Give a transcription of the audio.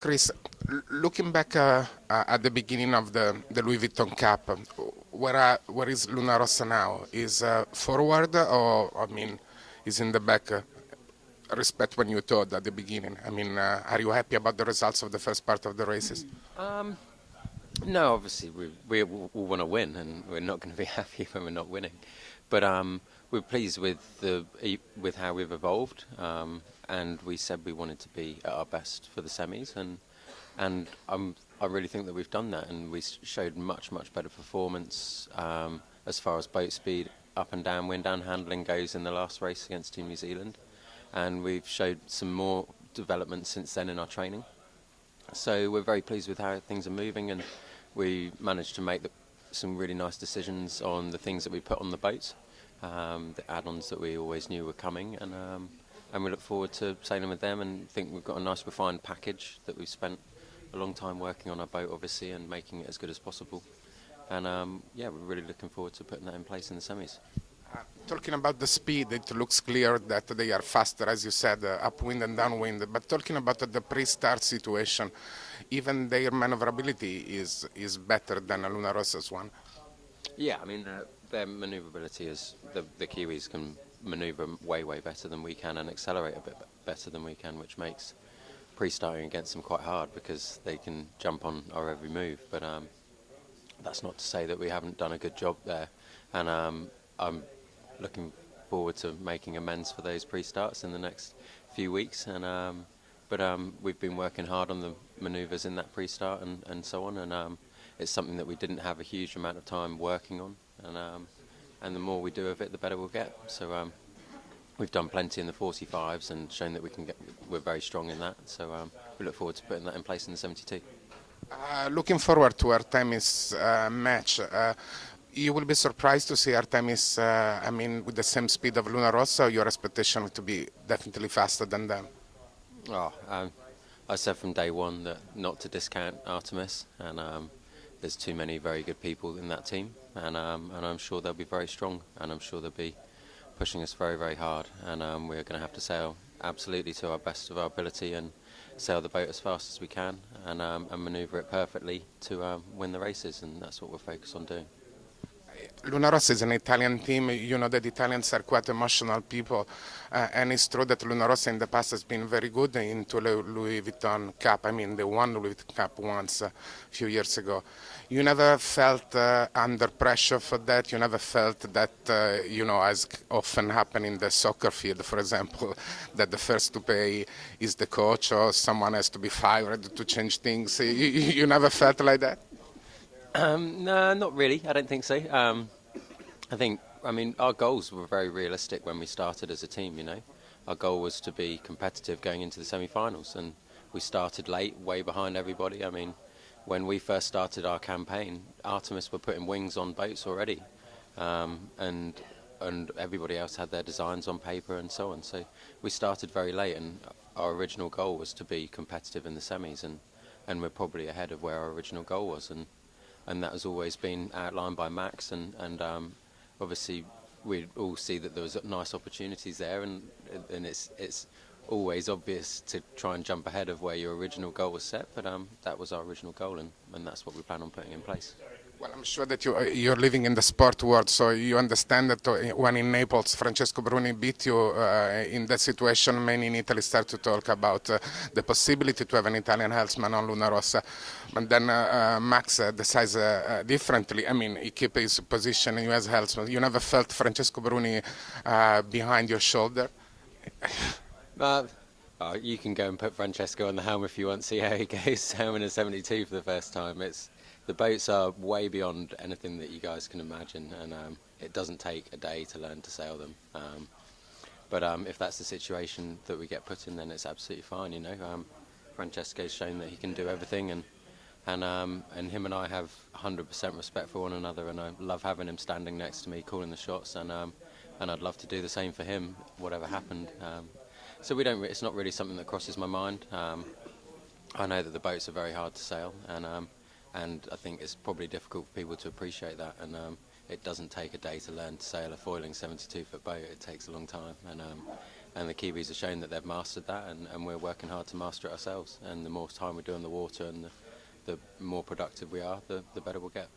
Chris, looking back at the beginning of the Louis Vuitton Cup, where is Luna Rossa now? Is forward or I mean, is in the back? Respect when you thought at the beginning. I mean, are you happy about the results of the first part of the races? Um, no, obviously we all want to win, and we're not going to be happy when we're not winning. But we're pleased with with how we've evolved, and we said we wanted to be at our best for the semis, and I really think that we've done that, and we showed much better performance as far as boat speed, up and down, wind down handling goes in the last race against Team New Zealand, and we've showed some more development since then in our training. So we're very pleased with how things are moving, and we managed to make some really nice decisions on the things that we put on the boat, the add-ons that we always knew were coming, and we look forward to sailing with them, and think we've got a nice refined package that we've spent a long time working on our boat, obviously, and making it as good as possible. And yeah, we're really looking forward to putting that in place in the semis. Talking about the speed, it looks clear that they are faster, as you said, upwind and downwind. But talking about the pre-start situation, even their maneuverability is better than a Luna Rossa's one. Yeah, I mean, their manoeuvrability is the Kiwis can manoeuvre way better than we can and accelerate a bit better than we can, which makes pre-starting against them quite hard because they can jump on our every move. But that's not to say that we haven't done a good job there, and I'm looking forward to making amends for those pre-starts in the next few weeks. And but we've been working hard on the manoeuvres in that pre-start and so on, and it's something that we didn't have a huge amount of time working on, and the more we do of it, the better we'll get. So we've done plenty in the 45s and shown that we're very strong in that. So we look forward to putting that in place in the 72. Looking forward to Artemis match. You will be surprised to see Artemis, I mean, with the same speed of Luna Rossa, or your expectation to be definitely faster than them? Oh, I said from day one that not to discount Artemis, and there's too many very good people in that team, and I'm sure they'll be very strong, and I'm sure they'll be pushing us very hard, and we're going to have to sail absolutely to our best of our ability and sail the boat as fast as we can, and manoeuvre it perfectly to win the races, and that's what we're focused on doing. Luna Rossa is an Italian team. You know that Italians are quite emotional people, and it's true that Luna Rossa in the past has been very good into the Louis Vuitton Cup. I mean, they won the Louis Vuitton Cup once a few years ago. You never felt under pressure for that. You never felt that, as often happen in the soccer field, for example, that the first to pay is the coach or someone has to be fired to change things. You never felt like that? No, not really. I don't think so. I mean, our goals were very realistic when we started as a team, you know. Our goal was to be competitive going into the semi-finals, and we started late, way behind everybody. I mean, when we first started our campaign, Artemis were putting wings on boats already, and everybody else had their designs on paper and so on. So we started very late, and our original goal was to be competitive in the semis, and we're probably ahead of where our original goal was, and that has always been outlined by Max, and obviously we all see that there was nice opportunities there, and it's always obvious to try and jump ahead of where your original goal was set, but that was our original goal, and that's what we plan on putting in place. Well, I'm sure that you're living in the sport world, so you understand that when in Naples, Francesco Bruni beat you in that situation, many in Italy start to talk about the possibility to have an Italian helmsman on Luna Rossa. But then Max decides differently. I mean, he keeps his position, you as helmsman. You never felt Francesco Bruni behind your shoulder? You can go and put Francesco on the helm if you want, see how he goes sailing a 72 for the first time. The boats are way beyond anything that you guys can imagine, and it doesn't take a day to learn to sail them. But if that's the situation that we get put in, then it's absolutely fine, you know. Francesco's shown that he can do everything, and him and I have 100% respect for one another, and I love having him standing next to me, calling the shots, and I'd love to do the same for him, whatever happened. So it's not really something that crosses my mind. I know that the boats are very hard to sail, and I think it's probably difficult for people to appreciate that, and it doesn't take a day to learn to sail a foiling 72-foot boat. It takes a long time, and the Kiwis are showing that they've mastered that, and we're working hard to master it ourselves. And the more time we do on the water and the more productive we are, the better we'll get.